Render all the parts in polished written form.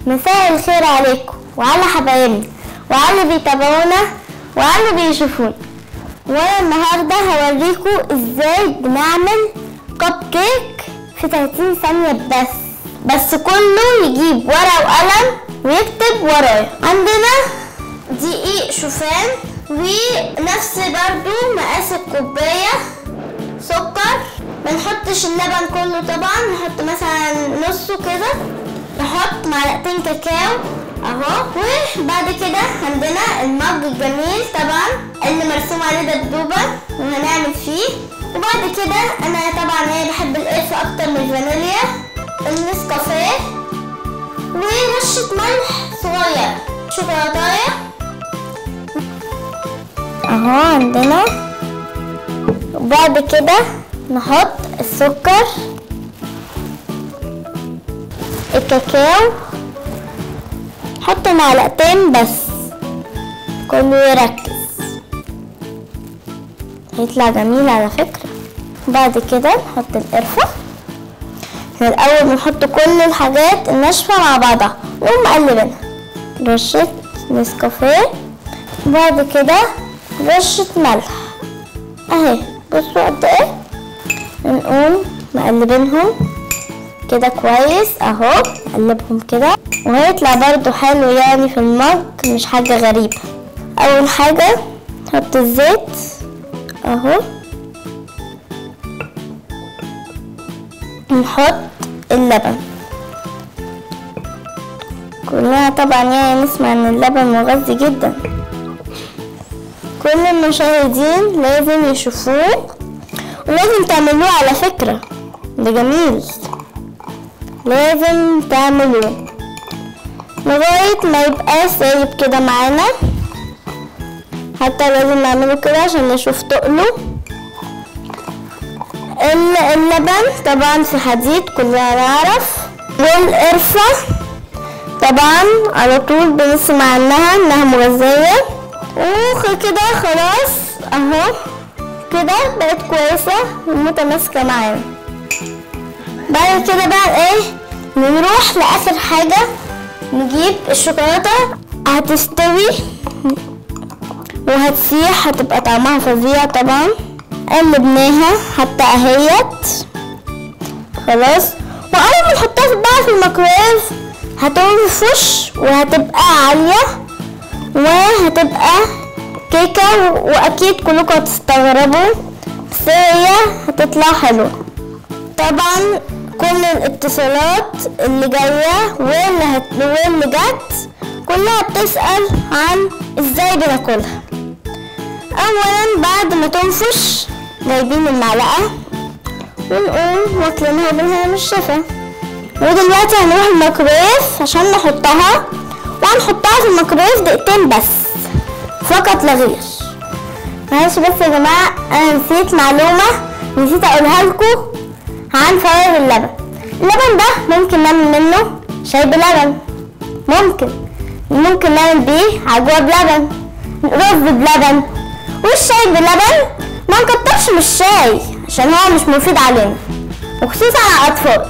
مساء الخير عليكم وعلى حبايبنا وعلى اللي بيتابعونا وعلى اللي بيشوفونا. وانا النهارده هوريكم ازاي بنعمل كب كيك في 30 ثانيه بس كله يجيب ورقه وقلم ويكتب ورايا. عندنا دقيق شوفان ونفس برضو مقاس الكوبايه سكر. ما نحطش اللبن كله طبعا، نحط مثلا نصه كده. نحط معلقتين كاكاو اهو. وبعد كده عندنا المج الجميل طبعا اللي مرسوم عليه دبدوبه وهنعمل فيه. وبعد كده انا طبعا بحب القرفه اكتر من الفانيليا. النسكافيه ورشه ملح صغيره، شوكولاتايه اهو عندنا. وبعد كده نحط السكر، الكاكاو، حط معلقتين بس كله يركز، هيطلع جميل على فكرة. بعد كده نحط القرفة. احنا الأول بنحط كل الحاجات الناشفة مع بعضها ومقلبينها. رشة نسكافيه، بعد كده رشة ملح اهي. بصوا قد ايه. نقوم مقلبينهم كده كويس اهو. نقلبهم كده وهيطلع برضو حلو يعني في المج، مش حاجة غريبة. اول حاجة نحط الزيت اهو. نحط اللبن. كلنا طبعا يعني نسمع ان اللبن مغذي جدا، كل المشاهدين لازم يشوفوه ولازم تعملوه على فكرة، ده جميل، لازم تعملوه لغاية ما يبقى سايب كده معانا. حتى لازم نعمله كده عشان نشوف تقله. اللبن طبعا في حديد كلنا نعرف، والقرفة طبعا على طول بنسمع عنها انها مغذية. وكده خلاص اهو كده بقت كويسة ومتماسكة معانا. بعد كده بقى نروح لاخر حاجة، نجيب الشوكولاتة. هتستوي وهتسيح، هتبقى طعمها فظيع طبعا. قلبناها حتى اهيت خلاص. واول ما نحطها بقى في الميكرويف هتنفش وهتبقى عالية وهتبقى كيكة، واكيد كلكم هتستغربوا بس هي هتطلع حلوة. طبعا كل الاتصالات اللي جاية واللي جت كلها بتسأل عن ازاي بناكلها. اولا بعد ما تنفش جايبين المعلقة ونقوم واكلينها بالهنا الشفا. ودلوقتي هنروح الميكرويف عشان نحطها، وهنحطها في الميكرويف دقيقتين بس فقط لا غير. معلش بس يا جماعة انا نسيت معلومة نسيت اقولها لكم عن فوائد اللبن. اللبن ده ممكن نعمل منه شاي بلبن، ممكن نعمل بيه عجوة بلبن، رز بلبن. والشاي بلبن ما نكترش من الشاي عشان هو مش مفيد علينا، وخصوصا على الاطفال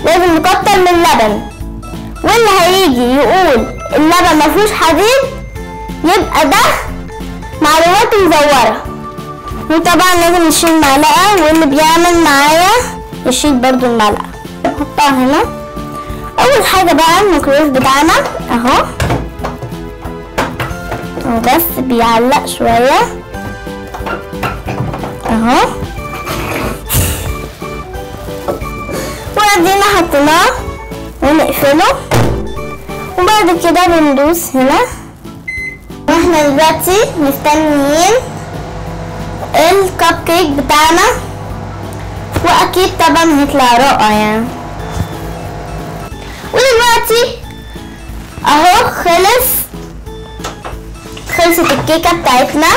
لازم نكتر من اللبن. واللي هيجي يقول اللبن مفيهوش حديد يبقى ده معلومات مزورة. وطبعا لازم نشيل معلقة، واللي بيعمل معايا يشيل برضو المعلقة. نحطها هنا. اول حاجة بقى الميكرويف بتاعنا اهو بس بيعلق شوية اهو. وبعدين حطيناه ونقفله، وبعد كده بندوس هنا. واحنا دلوقتي مستنيين الكب كيك بتاعنا، واكيد طبعا هيطلع رائع يعني. ودلوقتي اهو خلصت الكيكه بتاعتنا.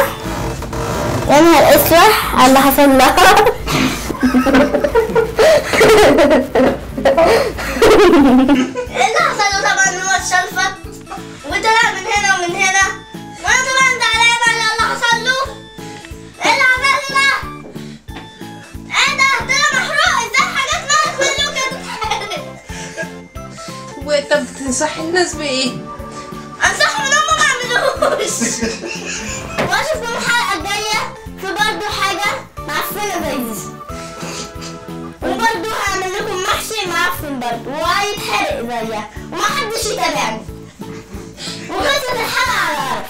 يا نهار اسود على اللي حصل لها. ايه اللي حصل له؟ طبعا هو اتشلفت وطلع من هنا ومن هنا، وانا طبعا زعلانه على اللي حصل له. ايه اللي عمل ده؟ ايه ده؟ طلع محروق. ازاي حاجات مالت منه كده؟ طب تنصحي لنا الناس بايه؟ انصحهم ان هم ما يعملوش. واشوفكم الحلقه الجايه في برضه حاجه معفنه زي دي، وبرضه هعمل لكم محشي معفن برضه وهيتحرق زيها ومحدش يتابعني. وخلصت الحلقه على عرف.